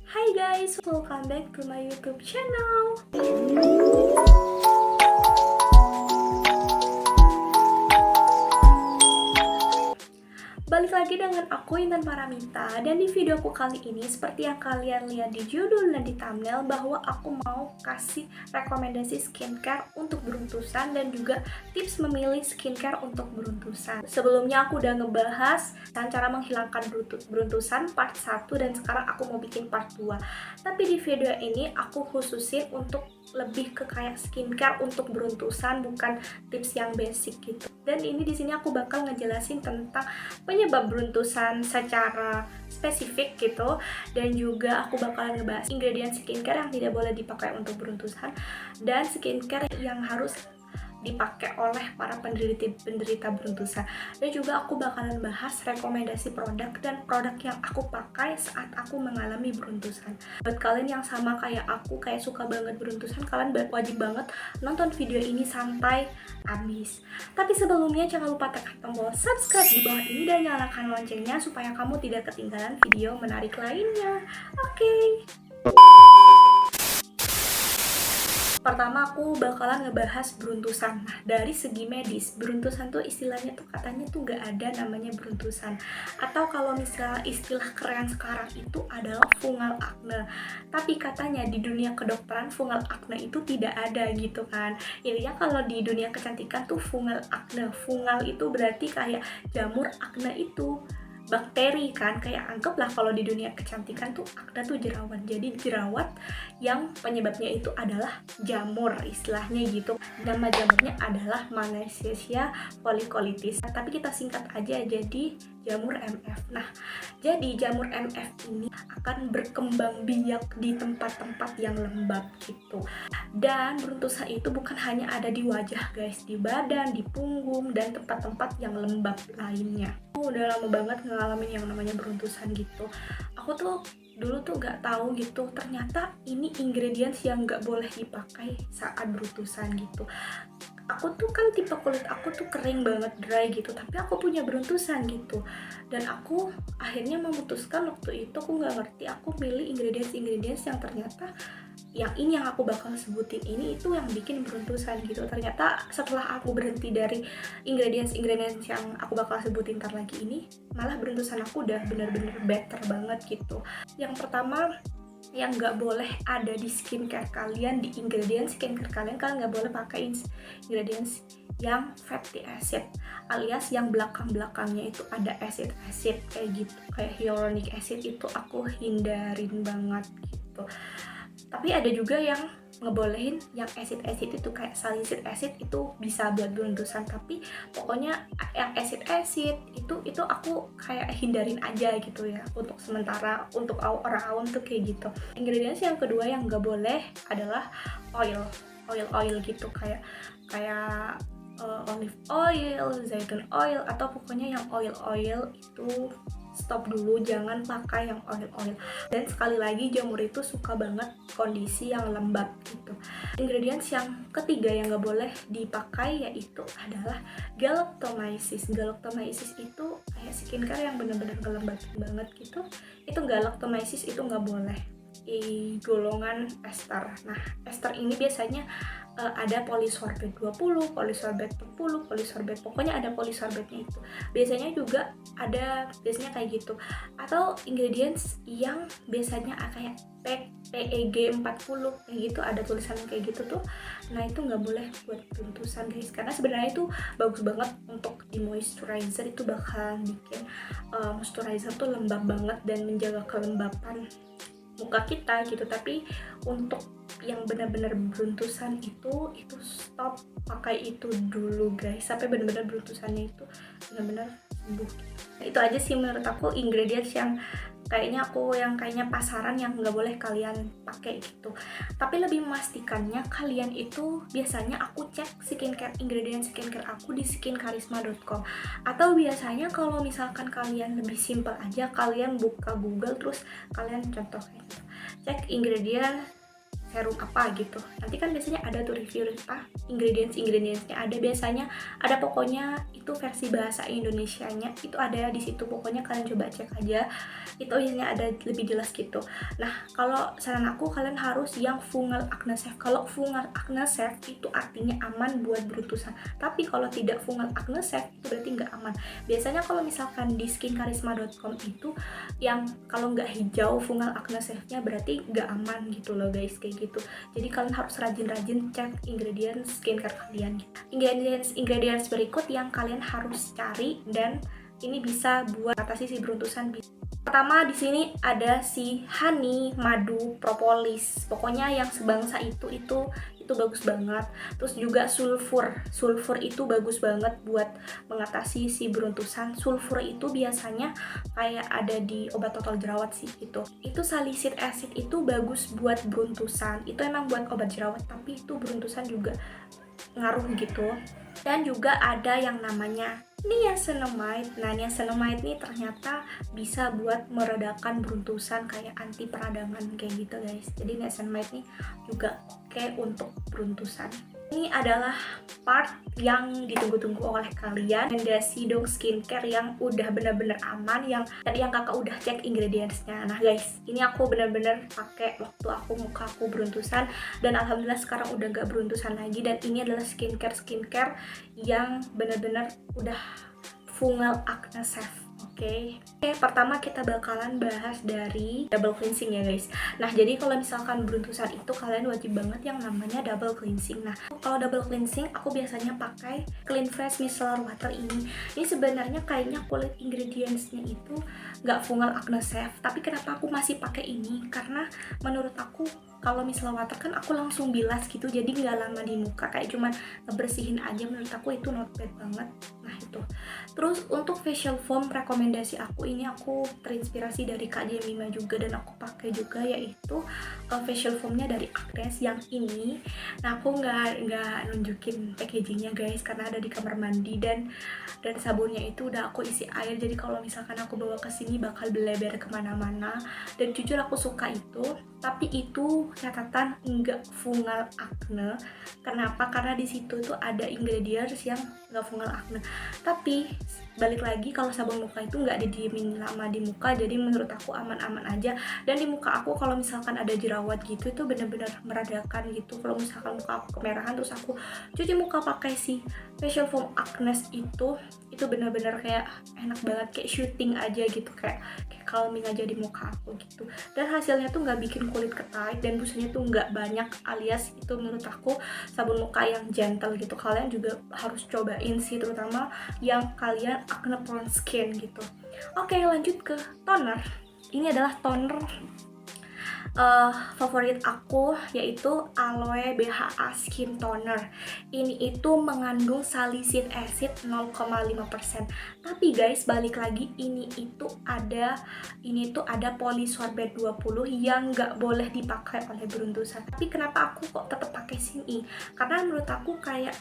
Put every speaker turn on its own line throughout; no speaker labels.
Hi guys, welcome back to my YouTube channel. Balik lagi dengan aku Intan Paramita. Dan di video aku kali ini, seperti yang kalian lihat di judul dan di thumbnail, bahwa aku mau kasih rekomendasi skincare untuk beruntusan dan juga tips memilih skincare untuk beruntusan. Sebelumnya aku udah ngebahas cara menghilangkan beruntusan part 1 dan sekarang aku mau bikin part 2. Tapi di video ini aku khususin untuk lebih ke kayak skincare untuk beruntusan, bukan tips yang basic gitu. Dan ini di sini aku bakal ngejelasin tentang penyebab beruntusan secara spesifik gitu, dan juga aku bakalan ngebahas ingredient skincare yang tidak boleh dipakai untuk beruntusan dan skincare yang harus dipakai oleh para penderita beruntusan. Dan juga aku bakalan bahas rekomendasi produk dan produk yang aku pakai saat aku mengalami beruntusan. Buat kalian yang sama kayak aku, kayak suka banget beruntusan, kalian wajib banget nonton video ini sampai habis. Tapi sebelumnya jangan lupa tekan tombol subscribe di bawah ini dan nyalakan loncengnya supaya kamu tidak ketinggalan video menarik lainnya. Oke. Pertama aku bakalan ngebahas beruntusan. Nah, dari segi medis, beruntusan tuh istilahnya tuh katanya tuh gak ada namanya beruntusan. Atau kalau misalnya istilah keren sekarang itu adalah fungal acne. Tapi katanya di dunia kedokteran fungal acne itu tidak ada gitu kan. Intinya kalau di dunia kecantikan tuh fungal acne. Fungal itu berarti kayak jamur acne itu bakteri kan, kayak anggaplah kalau di dunia kecantikan tuh acne tuh jerawat. Jadi jerawat yang penyebabnya itu adalah jamur istilahnya gitu. Nama jamurnya adalah Malassezia folliculitis. Tapi kita singkat aja jadi jamur MF. Nah, jadi jamur MF ini akan berkembang biak di tempat-tempat yang lembab gitu. Dan beruntusan itu bukan hanya ada di wajah guys, di badan, di punggung, dan tempat-tempat yang lembab lainnya. Aku udah lama banget ngalamin yang namanya beruntusan gitu. Aku tuh dulu tuh gak tahu gitu, ternyata ini ingredients yang gak boleh dipakai saat beruntusan gitu. Aku tuh kan tipe kulit aku tuh kering banget, dry gitu, tapi aku punya beruntusan gitu. Dan aku akhirnya memutuskan waktu itu, aku nggak ngerti, aku milih ingredients yang ternyata yang ini yang aku bakal sebutin ini itu yang bikin beruntusan gitu. Ternyata setelah aku berhenti dari ingredients yang aku bakal sebutin ntar lagi ini, malah beruntusan aku udah bener-bener better banget gitu. Yang pertama yang nggak boleh ada di skincare kalian, di ingredients skincare kalian nggak boleh pakai ingredients yang fatty acid, alias yang belakang-belakangnya itu ada acid kayak gitu, kayak hyaluronic acid itu aku hindarin banget gitu. Tapi ada juga yang ngebolehin yang acid itu kayak salicylic acid itu bisa buat beruntusan, tapi pokoknya yang acid itu aku kayak hindarin aja gitu ya untuk sementara, untuk orang awam tuh kayak gitu. Ingredients yang kedua yang nggak boleh adalah oil gitu, kayak olive oil, zaitun oil, atau pokoknya yang oil itu stop dulu, jangan pakai yang oil. Dan sekali lagi jamur itu suka banget kondisi yang lembab gitu. Ingredients yang ketiga yang nggak boleh dipakai yaitu adalah galactomyces. Galactomyces itu kayak skincare yang bener-bener ngelembabin banget gitu. Itu galactomyces itu nggak boleh di golongan ester. Nah, ester ini biasanya ada polisorbate 20, polisorbate 40, polisorbate, pokoknya ada polisorbatenya itu. Biasanya juga ada, biasanya kayak gitu. Atau ingredients yang biasanya kayak PEG 40 kayak gitu, ada tulisan kayak gitu tuh. Nah, itu nggak boleh buat beruntusan guys, karena sebenarnya itu bagus banget untuk di moisturizer, itu bakal bikin moisturizer tuh lembab banget dan menjaga kelembapan muka kita gitu. Tapi untuk yang benar-benar beruntusan itu stop pakai itu dulu guys, sampai benar-benar beruntusannya itu benar-benar sembuh. Itu aja sih menurut aku ingredients yang kayaknya pasaran yang nggak boleh kalian pakai gitu. Tapi lebih memastikannya, kalian itu biasanya aku cek ingredients skincare aku di skinkarisma.com, atau biasanya kalau misalkan kalian lebih simpel aja, kalian buka Google terus kalian contoh gitu, cek ingredient serum apa gitu. Nanti kan biasanya ada tuh review apa ingredients-ingredientsnya, ada biasanya, ada pokoknya itu versi bahasa Indonesianya itu ada di situ, pokoknya kalian coba cek aja, itu ini ada lebih jelas gitu. Nah, kalau saran aku kalian harus yang fungal acne safe. Kalau fungal acne safe itu artinya aman buat beruntusan, tapi kalau tidak fungal acne safe itu berarti nggak aman. Biasanya kalau misalkan di skinkarisma.com itu yang kalau nggak hijau fungal acne safe-nya berarti nggak aman gitu loh guys, kayak gitu. Jadi kalian harus rajin-rajin cek ingredients skincare kalian. Ingredients berikut yang kalian harus cari dan ini bisa buat atasi si beruntusan. Pertama di sini ada si honey, madu, propolis. Pokoknya yang sebangsa itu bagus banget. Terus juga sulfur itu bagus banget buat mengatasi si beruntusan. Sulfur itu biasanya kayak ada di obat total jerawat sih gitu. Itu salicylic acid itu bagus buat beruntusan. Itu emang buat obat jerawat, tapi itu beruntusan juga ngaruh gitu. Dan juga ada yang namanya niacinamide. Nah, niacinamide ini ternyata bisa buat meredakan beruntusan kayak anti peradangan kayak gitu guys. Jadi niacinamide ini juga oke untuk beruntusan. Ini adalah part yang ditunggu-tunggu oleh kalian, rekomendasi dong skincare yang udah bener-bener aman, yang tadi yang kakak udah cek ingredientsnya. Nah guys, ini aku bener-bener pakai waktu muka aku beruntusan, dan alhamdulillah sekarang udah gak beruntusan lagi. Dan ini adalah skincare yang bener-bener udah fungal acne safe. Oke, pertama kita bakalan bahas dari double cleansing ya guys. Nah, jadi kalau misalkan beruntusan itu kalian wajib banget yang namanya double cleansing. Nah, kalau double cleansing aku biasanya pakai Clean Fresh Micellar Water ini. Ini sebenarnya kayaknya kulit ingredientsnya itu nggak fungal acne safe, tapi kenapa aku masih pakai ini? Karena menurut aku kalau micellar water kan aku langsung bilas gitu, jadi nggak lama di muka, kayak cuman ngebersihin aja. Menurut aku itu not bad banget. Nah itu. Terus untuk facial foam rekomendasi aku ini, aku terinspirasi dari Kak Jemima juga dan aku pakai juga, yaitu facial foamnya dari Agnes yang ini. Nah aku nggak nunjukin packagingnya guys karena ada di kamar mandi, dan sabunnya itu udah aku isi air, jadi kalau misalkan aku bawa ke sini bakal beleber kemana-mana. Dan jujur aku suka itu, tapi itu catatan enggak fungal acne. Kenapa? Karena di situ tuh ada ingredients yang enggak fungal acne. Tapi balik lagi, kalau sabun muka itu nggak didiemin lama di muka, jadi menurut aku aman-aman aja. Dan di muka aku kalau misalkan ada jerawat gitu itu bener-bener meredakan gitu. Kalau misalkan muka aku kemerahan terus aku cuci muka pakai si facial foam Agnes itu bener-bener kayak enak banget, kayak shooting aja gitu, kayak calming aja di muka aku gitu. Dan hasilnya tuh nggak bikin kulit ketai dan busanya tuh nggak banyak, alias itu menurut aku sabun muka yang gentle gitu. Kalian juga harus cobain sih, terutama yang kalian acne prone skin gitu. Oke, lanjut ke toner. Ini adalah toner favorit aku, yaitu Aloe BHA Skin Toner. Ini itu mengandung salicylic acid 0,5%. Tapi guys, balik lagi, ini tuh ada polisorbate 20 yang nggak boleh dipakai oleh beruntusan. Tapi kenapa aku kok tetap pakai sini? Karena menurut aku kayak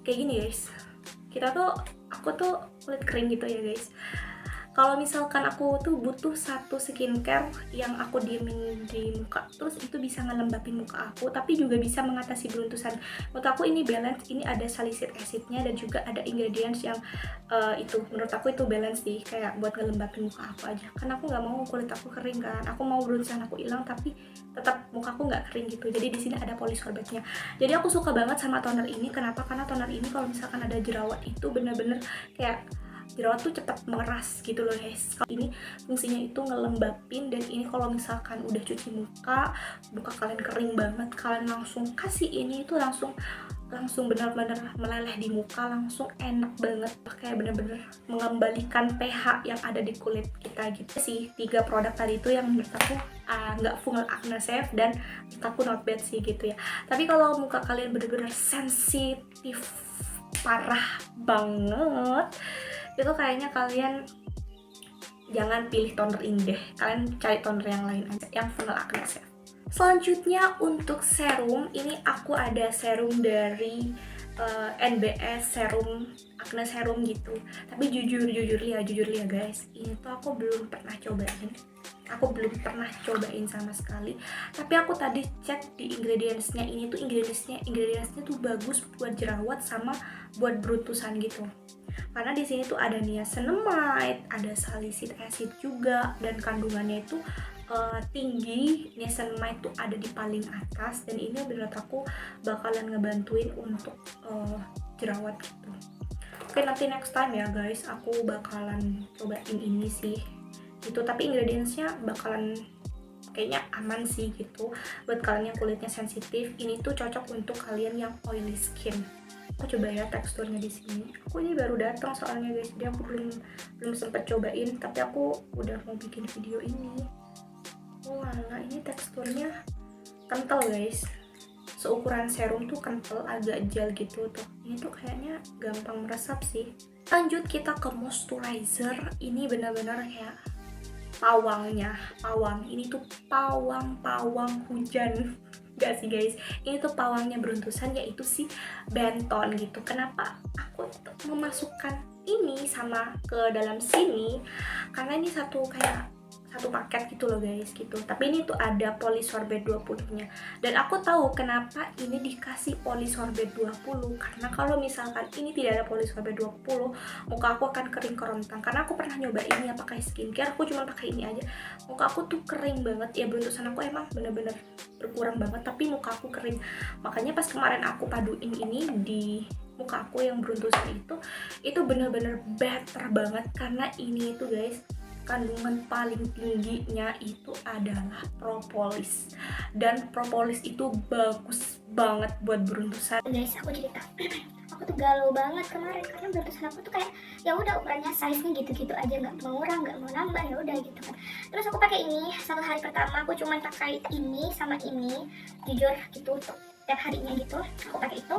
gini guys. Aku tuh kulit kering gitu ya guys. Kalau misalkan aku tuh butuh satu skincare yang aku diemin di muka, terus itu bisa ngelembapin muka aku, tapi juga bisa mengatasi beruntusan. Menurut aku ini balance, ini ada salicylic acidnya dan juga ada ingredients yang itu menurut aku itu balance sih, kayak buat ngelembapin muka aku aja. Karena aku nggak mau kulit aku kering kan, aku mau beruntusan aku hilang tapi tetap muka aku nggak kering gitu. Jadi di sini ada polisorbate-nya. Jadi aku suka banget sama toner ini. Kenapa? Karena toner ini kalau misalkan ada jerawat itu bener-bener kayak jerawat tuh cepat mengeras gitu loh guys. Kalau ini fungsinya itu ngelembapin, dan ini kalau misalkan udah cuci muka kalian kering banget, kalian langsung kasih ini itu langsung benar-benar meleleh di muka, langsung enak banget, kayak bener-bener mengembalikan pH yang ada di kulit kita gitu sih. 3 produk tadi itu yang menurut aku nggak fungal acne safe dan menurut aku not bad sih gitu ya. Tapi kalau muka kalian bener-bener sensitif parah banget, itu kayaknya kalian jangan pilih toner ini deh, kalian cari toner yang lain aja yang fungal acne safe. Selanjutnya untuk serum, ini aku ada serum dari NBS serum, acne serum gitu. Tapi jujur ya guys, ini tuh aku belum pernah cobain sama sekali. Tapi aku tadi cek di ingredientsnya, ingredientsnya tuh bagus buat jerawat sama buat beruntusan gitu. Karena di sini tuh ada niacinamide, ada salicylic acid juga, dan kandungannya itu tinggi. Niacinamide tuh ada di paling atas, dan ini menurut aku bakalan ngebantuin untuk jerawat gitu. Oke, nanti next time ya guys, aku bakalan cobain ini sih gitu. Tapi ingredientsnya bakalan kayaknya aman sih gitu. Buat kalian yang kulitnya sensitif, ini tuh cocok untuk kalian yang oily skin. Aku coba ya teksturnya di sini. Aku ini baru datang soalnya guys, jadi aku belum sempet cobain. Tapi aku udah mau bikin video ini. Wah, ini teksturnya kental guys. Seukuran serum tuh kental, agak gel gitu tuh. Ini tuh kayaknya gampang meresap sih. Lanjut kita ke moisturizer. Ini benar-benar kayak pawang. Ini tuh pawang hujan. Gak sih guys, ini tuh pawangnya beruntusan, yaitu si Benton gitu. Kenapa aku memasukkan ini sama ke dalam sini? Karena ini satu paket gitu loh guys gitu. Tapi ini tuh ada polisorbate 20 nya. Dan aku tahu kenapa ini dikasih polisorbate 20, karena kalau misalkan ini tidak ada polisorbate 20, muka aku akan kering kerontang. Karena aku pernah nyoba ini ya pakai skincare, aku cuma pakai ini aja, muka aku tuh kering banget ya. Beruntusan aku emang bener-bener berkurang banget, tapi muka aku kering. Makanya pas kemarin aku paduin ini di muka aku yang beruntusan itu bener-bener better banget. Karena ini tuh guys, kandungan paling tingginya itu adalah propolis, dan propolis itu bagus banget buat beruntusan.
Guys, aku cerita aku tuh galau banget kemarin karena beruntusan aku tuh kayak ya udah ukurannya size nya gitu-gitu aja, nggak mau ngurang nggak mau nambah, ya udah gitu kan. Terus aku pakai ini, satu hari pertama aku cuma pakai ini sama ini, jujur gitu untuk tiap harinya gitu aku pakai itu.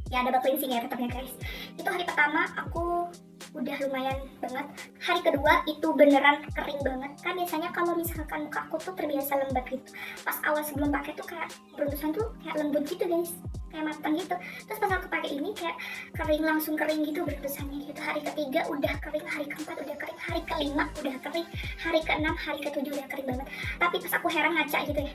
Ya double cleansing ya tetapnya guys. Itu hari pertama aku udah lumayan banget. Hari kedua itu beneran kering banget. Kan biasanya kalau misalkan muka aku tuh terbiasa lembab gitu, pas awal sebelum pakai tuh kayak beruntusan tuh kayak lembut gitu guys, kayak matang gitu. Terus pas aku pakai ini kayak kering, langsung kering gitu beruntusannya gitu. Hari ketiga udah kering, hari keempat udah kering, hari kelima udah kering, hari keenam, hari ketujuh udah kering banget. Tapi pas aku heran ngaca gitu ya,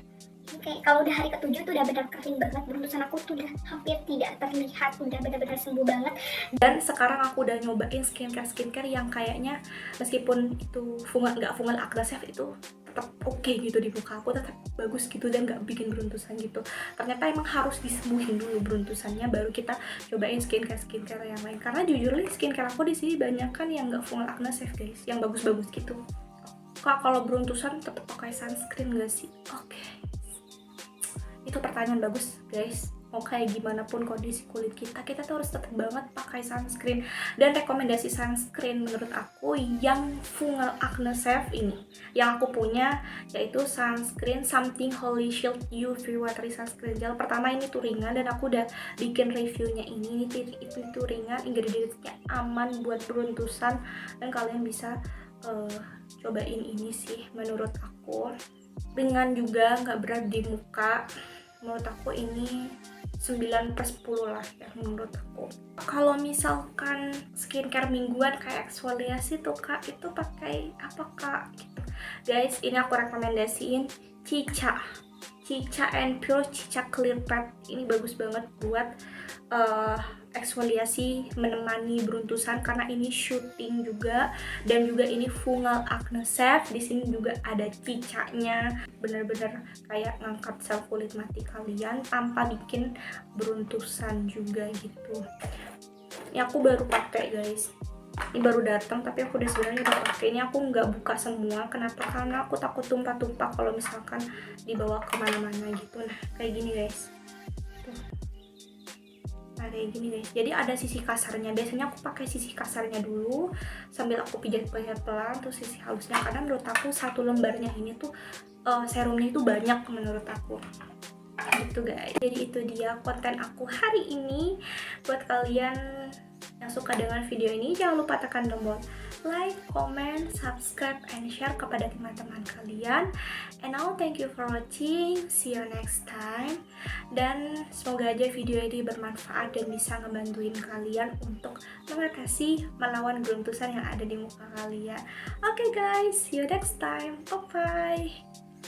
kayak kalau udah hari ketujuh tuh udah benar kering banget, beruntusan aku tuh udah hampir tidak terlihat, udah benar-benar sembuh banget.
Dan sekarang aku udah nyobain skincare yang kayaknya meskipun itu nggak fungal acne safe, itu tetap oke gitu di muka aku, tetap bagus gitu dan nggak bikin beruntusan gitu. Ternyata emang harus disembuhin dulu beruntusannya, baru kita cobain skincare yang lain. Karena jujur nih, skincare aku di sini banyak kan yang nggak fungal acne safe guys, yang bagus-bagus gitu. Kak, kalau beruntusan tetap pakai sunscreen gak sih? Oke. Itu pertanyaan bagus guys. Mau kayak gimana pun kondisi kulit kita tuh harus tetap banget pakai sunscreen. Dan rekomendasi sunscreen menurut aku yang fungal acne safe ini, yang aku punya, yaitu sunscreen Something Holy Shield UV Watery Sunscreen Gel. Pertama ini tuh ringan, dan aku udah bikin reviewnya ini tuh ringan, ingredientsnya aman buat beruntusan, dan kalian bisa cobain ini sih. Menurut aku ringan juga, nggak berat di muka. Menurut aku ini 9/10 lah ya menurut aku. Kalau misalkan skincare mingguan kayak eksfoliasi tuh kak, itu pakai apa kak gitu guys. Ini aku rekomendasiin Cica and Pure Cica Clear Pad. Ini bagus banget buat eksfoliasi menemani beruntusan, karena ini shooting juga, dan juga ini fungal acne safe. Di sini juga ada cicanya, bener-bener kayak ngangkat sel kulit mati kalian tanpa bikin beruntusan juga gitu. Ini aku baru pakai guys, ini baru datang tapi aku sebenarnya udah pakai. Ini aku nggak buka semua, kenapa? Karena aku takut tumpah-tumpah kalau misalkan dibawa kemana-mana gitu. Nah kayak gini guys, kayak gini guys. Jadi ada sisi kasarnya. Biasanya aku pakai sisi kasarnya dulu sambil aku pijat-pijat pelan, terus sisi halusnya. Karena menurut aku satu lembarnya ini tuh serumnya itu banyak menurut aku. Gitu guys. Jadi itu dia konten aku hari ini. Buat kalian yang suka dengan video ini, jangan lupa tekan tombol like, comment, subscribe, and share kepada teman-teman kalian. And now thank you for watching, see you next time. Dan semoga aja video ini bermanfaat dan bisa ngebantuin kalian untuk mengatasi melawan beruntusan yang ada di muka kalian. Oke guys, see you next time, bye bye.